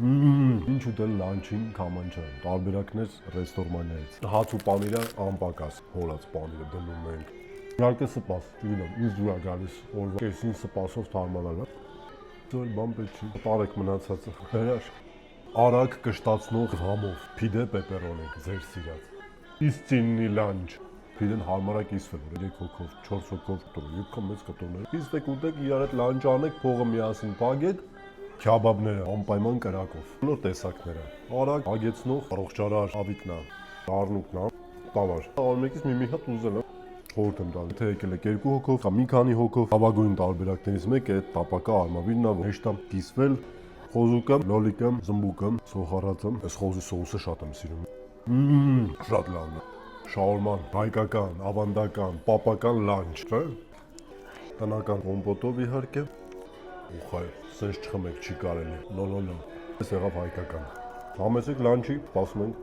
Ինչ ուտել լանչին կամանչային, տարբերակներ ռեստորմաններից։ Հաց ու պանիրը անպակաս, հորած պանիրը դնում ենք։ Իհարկե սպաս, չգիտեմ, ինձ դուր է գալիս օրվա կեսին սպասով թարմանալը։ Ձեր բան պետք չի, տարեք մնացածը, հրաշ։ Արագ կշտացնող համով, փիդե պեպերոնի, ձեր սիրած։ Իսկինի լանչ։ Փիդեն հարմար է կիսվել, 3 հոգով, 4 հոգով տուր, յուբքա մեծ կտորներ։ Կիսվեք ուտեք, իրար հետ լանչ անեք, փողը միասին փագեք։ Քյաբաբները անպայման կրակով, բոլոր տեսակները, արագ ագեցնող, առողջարար ավիկնա, առնուկնա, տավար։ Արմեկից մի հատ ուզել եմ, խորհուրդ եմ տալի, թե եկել եք 2 հոգով կամ մի քանի հոգով, հավագույն տարբերակներից մեկը այդ տապակա արմավիրն է, որ հեշտ է կիսվել, խոզուկը, լոլիկը, զմբուկը, սոխարածը, այս խոզի սոուսը շատ եմ սիրում։ Շատ լավն է։ Շաուրման, հայկական, ավանդական, պապական լանչ, չէ՞։ Տնական կոմպոտով իհարկե։ Ուխայ, սենց չխմեք չի կարելի, նո։ Այս եղավ հայկական։ Համեցեք լանչի, սպասում ենք։